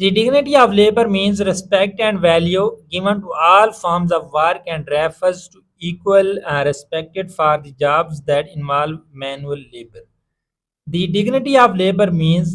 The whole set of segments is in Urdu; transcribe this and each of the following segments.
The dignity of labor means respect and value given to all forms of work and refers to equal respect for the jobs that involve manual labor. The dignity of labor means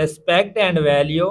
respect and value,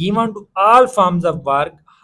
given to all forms of work,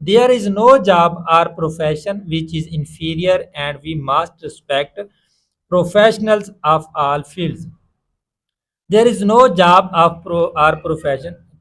There is no job or profession which is inferior, and we must respect professionals of all fields. There is no job or profession,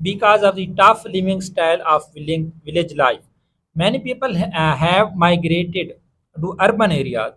because of the tough living style of village life. Many people have migrated to urban areas.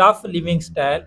tough living style,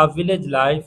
of village life,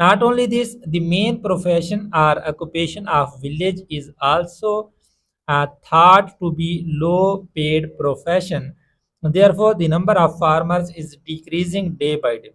Not only this, the main profession or occupation of village is also thought to be low paid profession. Therefore, the number of farmers is decreasing day by day.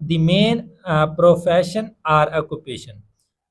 the main profession or occupation,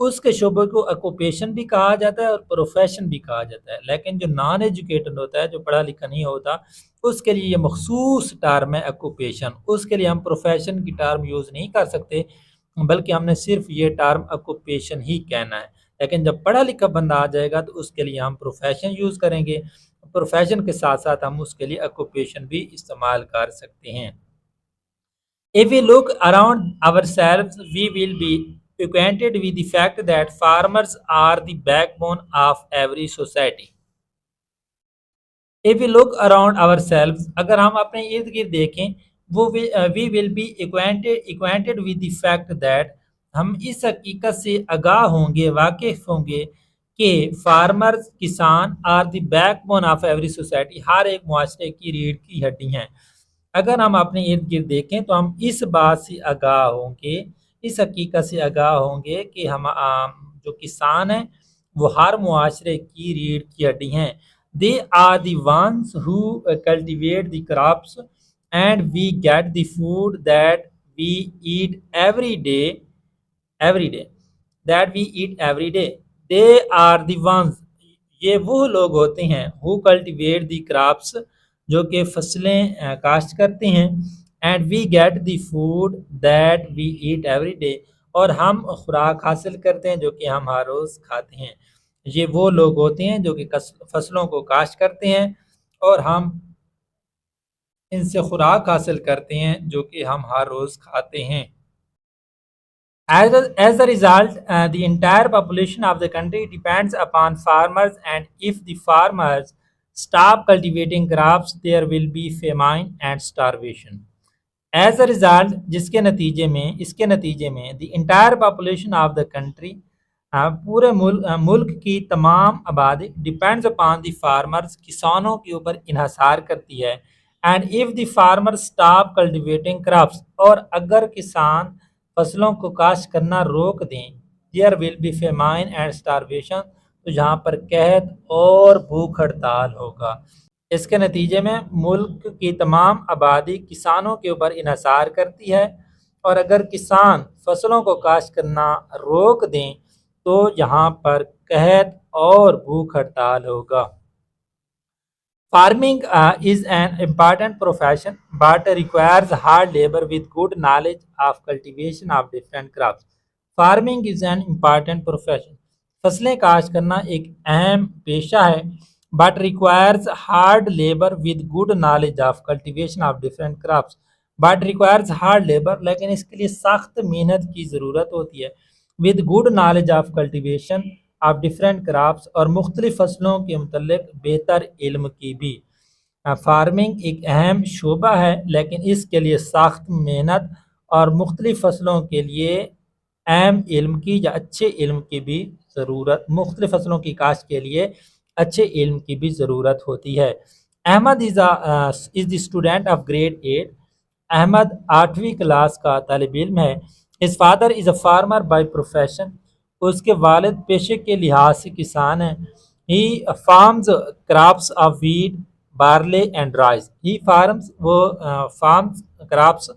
اس کے شعبے کو آکوپیشن بھی کہا جاتا ہے اور پروفیشن بھی کہا جاتا ہے، لیکن جو نان ایجوکیٹڈ ہوتا ہے، جو پڑھا لکھا نہیں ہوتا، اس کے لیے یہ مخصوص ٹرم ہے آکوپیشن. اس کے لیے ہم پروفیشن کی ٹرم یوز نہیں کر سکتے، بلکہ ہم نے صرف یہ ٹرم آکوپیشن ہی کہنا ہے. لیکن جب پڑھا لکھا بندہ آ جائے گا تو اس کے لیے ہم پروفیشن یوز کریں گے. پروفیشن کے ساتھ ساتھ ہم اس کے لیے آکوپیشن بھی استعمال کر سکتے ہیں. If we look around ourselves, we will be acquainted with the fact that farmers are the backbone of every society. If we look around ourselves, اگر ہم اپنے ارد گرد دیکھیں وہ we will be acquainted with the fact that ہم اس حقیقت سے آگاہ ہوں گے، واقف ہوں گے کہ فارمرز کسان are the backbone of every society، ہر ایک معاشرے کی ریڑھ کی ہڈی ہیں. اگر ہم اپنے ارد گرد دیکھیں تو ہم اس بات سے آگاہ ہوں گے، اس حقیقت سے آگاہ ہوں گے کہ ہم جو کسان ہیں وہ ہر معاشرے کی ریڑھ کی ہڈی ہیں. They are the ones who cultivate the crops and we get the food that we eat every day that we eat every day. They are the ones، یہ وہ لوگ ہوتے ہیں who cultivate the crops، جو کہ فصلیں کاشت کرتے ہیں، and we get the food that we eat every day، اور ہم خوراک حاصل کرتے ہیں جو کہ ہم ہر روز کھاتے ہیں. یہ وہ لوگ ہوتے ہیں جو کہ فصلوں کو کاشت کرتے ہیں اور ہم ان سے خوراک حاصل کرتے ہیں جو کہ ہم ہر روز کھاتے ہیں. As a result, the entire population of the country depends upon farmers, and if the farmers stop cultivating crops, there will be famine and starvation. As a result، اس کے نتیجے میں the entire population of the country، پورے ملک کی تمام آبادی depends upon the farmers، کسانوں کے اوپر انحصار کرتی ہے. And if the farmers stop cultivating crops، اور اگر کسان فصلوں کو کاشت کرنا روک دیں، there will be famine and starvation، تو جہاں پر قحط اور بھوک ہڑتال ہوگا. اس کے نتیجے میں ملک کی تمام آبادی کسانوں کے اوپر انحصار کرتی ہے، اور اگر کسان فصلوں کو کاشت کرنا روک دیں تو یہاں پر قحط اور بھوک ہڑتال ہوگا. Farming is an important profession but requires hard labor with good knowledge of cultivation of different crops. Farming is an important profession. فصلیں کاشت کرنا ایک اہم پیشہ ہے but requires hard labor with good knowledge of cultivation of different crops. But requires hard labor، لیکن اس کے لیے سخت محنت کی ضرورت ہوتی ہے. with good knowledge of cultivation of different crops، اور مختلف فصلوں کے متعلق بہتر علم کی بھی. فارمنگ ایک اہم شعبہ ہے لیکن اس کے لیے سخت محنت اور مختلف فصلوں کے لیے اہم علم کی یا اچھے علم کی بھی ضرورت، مختلف فصلوں کی کاشت کے لیے اچھے علم کی بھی ضرورت ہوتی ہے. Ahmed is the student of grade 8. Ahmed 8ویں کلاس کا طالب علم ہے. his father is a farmer by profession. اس کے والد پیشے کے لحاظ سے کسان ہیں. he farms crops of wheat, barley and rice. he farms farms crops،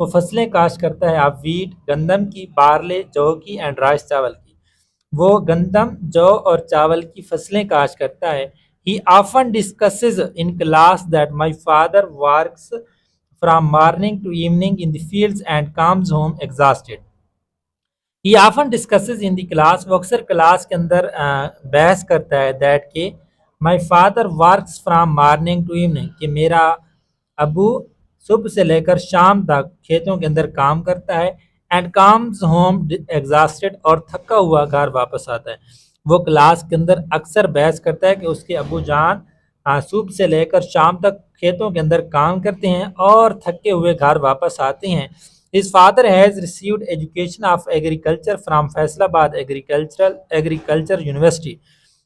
وہ فصلیں کاشت کرتا ہے. of wheat گندم کی، barley جو کی and rice چاول کی. وہ گندم، جو اور چاول کی فصلیں کاشت کرتا ہے. he often discusses in class that my father works from morning to evening in the fields and comes home exhausted. He often discusses in the class، وہ اکثر کلاس کے اندر بحث کرتا ہے that کہ my father works from morning to evening، کہ میرا ابو صبح سے لے کر شام تک کھیتوں کے اندر کام کرتا ہے. and comes home exhausted، اور تھکا ہوا گھر واپس آتا ہے. وہ کلاس کے اندر اکثر بحث کرتا ہے کہ اس کے ابو جان صبح سے لے کر شام تک کھیتوں کے اندر کام کرتے ہیں اور تھکے ہوئے گھر واپس آتے ہیں. His father has received education of agriculture from Faisalabad Agriculture University.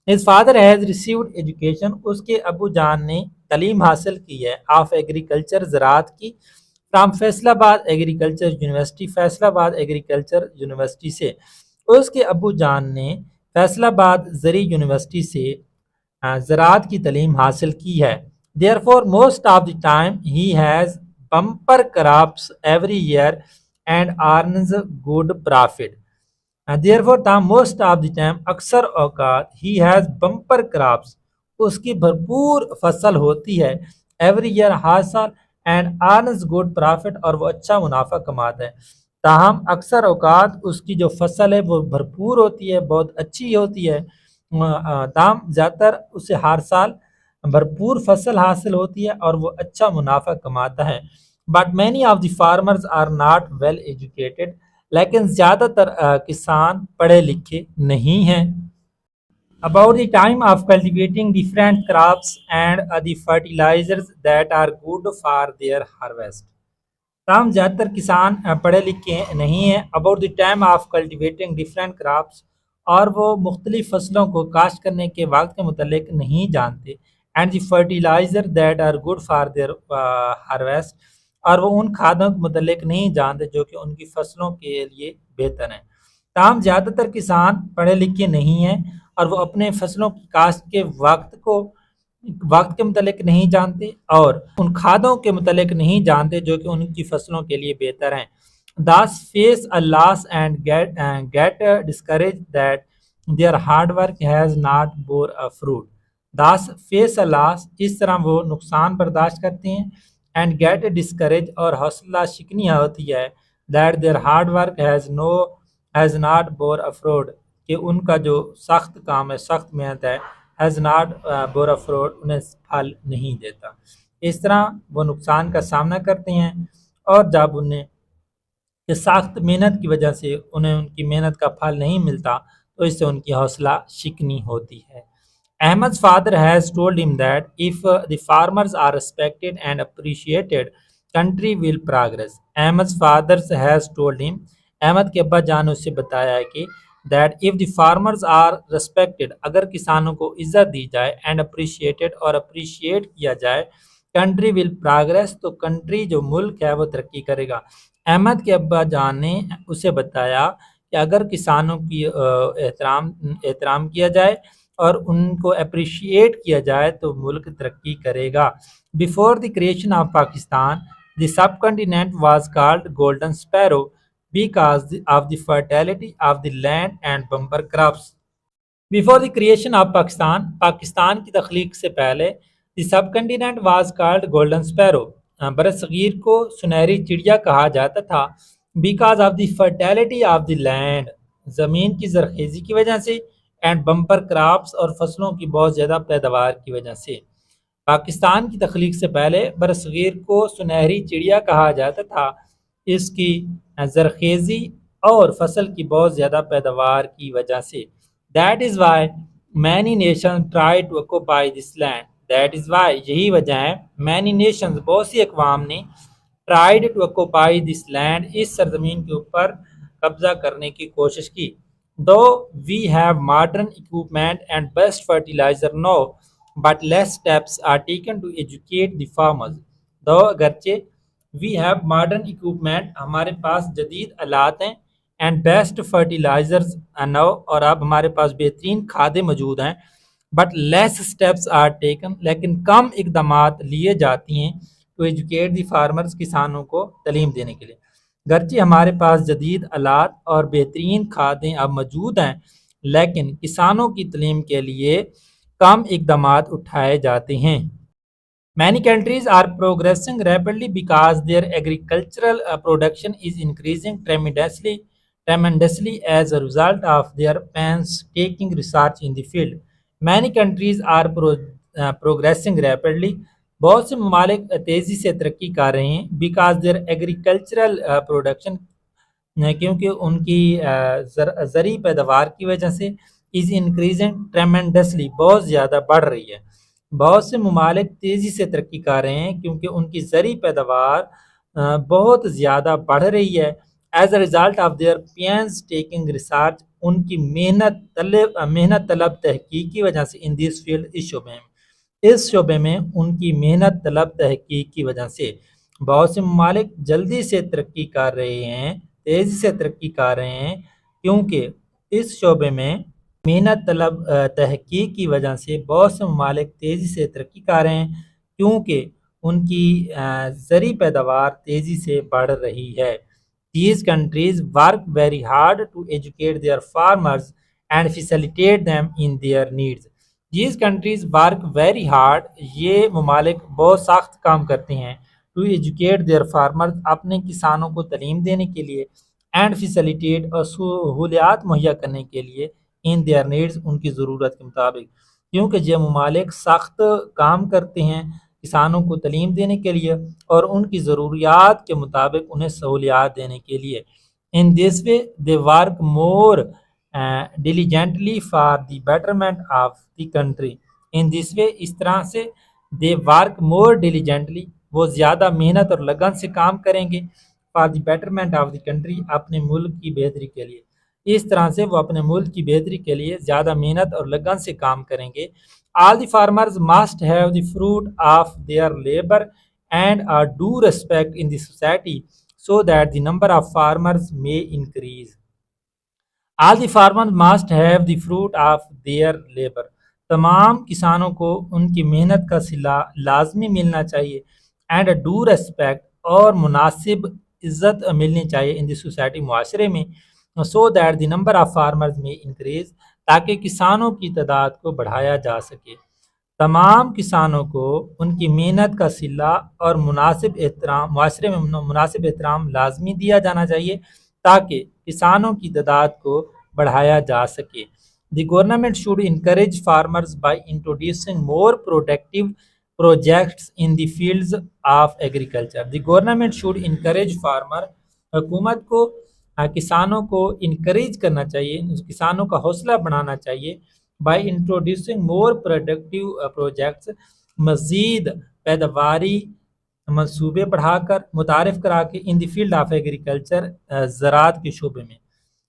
His father has received education، اس کے ابو جان نے تعلیم حاصل کی ہے of agriculture، زراعت کی، from فیصلہ ایگریکلچر یونیورسٹی، فیصلہ آباد ایگریکلچر یونیورسٹی سے. اس کے ابو جان نے فیصلہ آباد زرعی یونیورسٹی سے زراعت کی تعلیم حاصل کی ہے. Therefore, most of the time he has bumper crops every year and earns good profit. دیئرفور تاہم موسٹ آف دی ٹائم اکثر اوقات ہی ہیز بمپر کراپس اس کی بھرپور فصل ہوتی ہے ایوری ایئر ہر سال اینڈ ارنز گڈ پرافٹ اور وہ اچھا منافع کماتا ہے. تاہم اکثر اوقات اس کی جو فصل ہے وہ بھرپور ہوتی ہے، بہت اچھی ہوتی ہے. تاہم زیادہ تر اسے ہر سال بھرپور فصل حاصل ہوتی ہے اور وہ اچھا منافع کماتا ہے. But many of the farmers are not well educated لیکن زیادہ تر کسان پڑھے لکھے نہیں ہیں. About the time of cultivating different crops and the fertilizers that are good for their harvest. تاہم زیادہ تر کسان پڑھے لکھے نہیں ہیں. About the time of cultivating different crops اور وہ مختلف فصلوں کو کاشت کرنے کے وقت کے متعلق نہیں جانتے. And the fertiliser that are good for their harvest اور وہ ان کھادوں کے متعلق نہیں جانتے جو کہ ان کی فصلوں کے لیے بہتر ہیں. تاہم زیادہ تر کسان پڑھے لکھے نہیں ہیں اور وہ اپنے فصلوں کی کاشت کے وقت کے متعلق نہیں جانتے اور ان کھادوں کے متعلق نہیں جانتے جو کہ ان کی فصلوں کے لیے بہتر ہیں. Thus face a loss and get discouraged that their hard work has not bore a fruit. Thus face a loss اس طرح وہ نقصان برداشت کرتے ہیں and get discouraged اور حوصلہ شکنی ہوتی ہے that their hard work has not bore a fruit کہ ان کا جو سخت کام ہے، سخت محنت ہے has not bore a fruit انہیں پھل نہیں دیتا. اس طرح وہ نقصان کا سامنا کرتے ہیں اور جب انہیں کہ سخت محنت کی وجہ سے انہیں ان کی محنت کا پھل نہیں ملتا تو اس سے ان کی حوصلہ شکنی ہوتی ہے. Ahmed's father has told him that if the farmers are respected and appreciated, country will progress. Ahmed's father has told him, Ahmad کے ابا جان نے اسے بتایا ہے کہ that if the farmers are respected اگر کسانوں کو عزت دی جائے and appreciated اور appreciate کیا جائے country will progress تو country جو ملک ہے وہ ترقی کرے گا. احمد کے ابا جان نے اسے بتایا کہ اگر کسانوں کی احترام کیا جائے اور ان کو اپریشیٹ کیا جائے تو ملک ترقی کرے گا. Before the creation of Pakistan, the subcontinent was called Golden Sparrow because of the fertility of the land and bumper crops. Before the creation of Pakistan, Pakistan کی تخلیق سے پہلے the subcontinent was called Golden Sparrow. برصغیر کو سنہری چڑیا کہا جاتا تھا because of the fertility of the land زمین کی زرخیزی کی وجہ سے اینڈ بمپر کراپس اور فصلوں کی بہت زیادہ پیداوار کی وجہ سے. پاکستان کی تخلیق سے پہلے برصغیر کو سنہری چڑیا کہا جاتا تھا اس کی زرخیزی اور فصل کی بہت زیادہ پیداوار کی وجہ سے. That is why many nations try to occupy this land. That is why یہی وجہ ہے many nations بہت سی اقوام نے tried to occupy this land اس سرزمین کے اوپر قبضہ کرنے کی کوشش کی. Though we have modern equipment and best fertilizer now, but less steps are taken to educate the farmers. Though اگرچہ we have modern equipment ہمارے پاس جدید آلات ہیں and best fertilizers now اور اب ہمارے پاس بہترین کھادیں موجود ہیں but less steps are taken لیکن کم اقدامات لیے جاتی ہیں to educate the farmers کسانوں کو تعلیم دینے کے لیے. گرچہ ہمارے پاس جدید آلات اور بہترین کھادیں اب موجود ہیں لیکن کسانوں کی تعلیم کے لیے کم اقدامات اٹھائے جاتے ہیں. Many countries are progressing rapidly because their agricultural production is increasing tremendously as a result of their painstaking research in the field. Many countries are progressing rapidly. بہت سے ممالک تیزی سے ترقی کر رہے ہیں because their agricultural production کیونکہ ان کی زرعی پیداوار کی وجہ سے is increasing tremendously بہت زیادہ بڑھ رہی ہے. بہت سے ممالک تیزی سے ترقی کر رہے ہیں کیونکہ ان کی زرعی پیداوار بہت زیادہ بڑھ رہی ہے. As a result of their painstaking research ان کی محنت طلب تحقیق کی وجہ سے ان دس فیلڈ اس شعبے میں ان کی محنت طلب تحقیق کی وجہ سے بہت سے ممالک جلدی سے ترقی کر رہے ہیں، تیزی سے ترقی کر رہے ہیں کیونکہ اس شعبے میں محنت طلب تحقیق کی وجہ سے بہت سے ممالک تیزی سے ترقی کر رہے ہیں کیونکہ ان کی زرعی پیداوار تیزی سے بڑھ رہی ہے. These countries work very hard to educate their farmers and facilitate them in their needs. These countries work very hard. یہ ممالک بہت سخت کام کرتے ہیں to educate their farmers اپنے کسانوں کو تعلیم دینے کے لیے and facilitate اور سہولیات مہیا کرنے کے لیے in their needs ان کی ضرورت کے مطابق. کیونکہ یہ ممالک سخت کام کرتے ہیں کسانوں کو تعلیم دینے کے لیے اور ان کی ضروریات کے مطابق انہیں سہولیات دینے کے لیے. In this way they work more diligently for the betterment of the country. In this way اس طرح سے they work more diligently وہ زیادہ محنت اور لگن سے کام کریں گے for the betterment of the country اپنے ملک کی بہتری کے لیے. اس طرح سے وہ اپنے ملک کی بہتری کے لیے زیادہ محنت اور لگن سے کام کریں گے. All the farmers must have the fruit of their labor and are due respect in the society so that the number of farmers may increase. All the farmers must have the fruit of their labor. تمام کسانوں کو ان کی محنت کا صلہ لازمی ملنا چاہیے and a due respect اور مناسب عزت ملنی چاہیے in the society معاشرے میں so that the number of farmers may increase تاکہ کسانوں کی تعداد کو بڑھایا جا سکے. تمام کسانوں کو ان کی محنت کا صلہ اور مناسب احترام معاشرے میں مناسب احترام لازمی دیا جانا چاہیے تاکہ کسانوں کی تعداد کو بڑھایا جا سکے. The government should encourage farmers by introducing more productive projects in the fields of agriculture. The government should encourage farmer حکومت کو کسانوں کو انکریج کرنا چاہیے کسانوں کا حوصلہ بڑھانا چاہیے by introducing more productive projects مزید پیداواری منصوبے بڑھا کر متعارف کرا کے in the field of agriculture زراعت کے شعبے میں.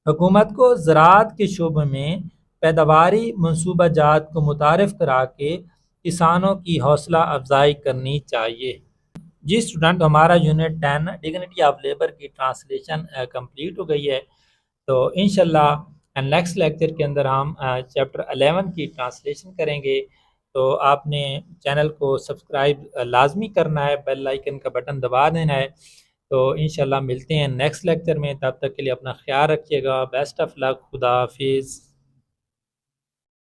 حکومت کو زراعت کے شعبے میں پیداواری منصوبہ جات کو متعارف کرا کے کسانوں کی حوصلہ افزائی کرنی چاہیے. جی اسٹوڈنٹ ہمارا یونٹ 10 ڈگنیٹی آف لیبر کی ٹرانسلیشن کمپلیٹ ہو گئی ہے. تو انشاءاللہ نیکسٹ لیکچر کے اندر ہم چیپٹر 11 کی ٹرانسلیشن کریں گے. تو آپ نے چینل کو سبسکرائب لازمی کرنا ہے بیل آئیکن کا بٹن دبا دینا ہے. تو انشاءاللہ ملتے ہیں نیکسٹ لیکچر میں. تب تک کے لیے اپنا خیال رکھیے گا. بیسٹ آف لک. خدا حافظ.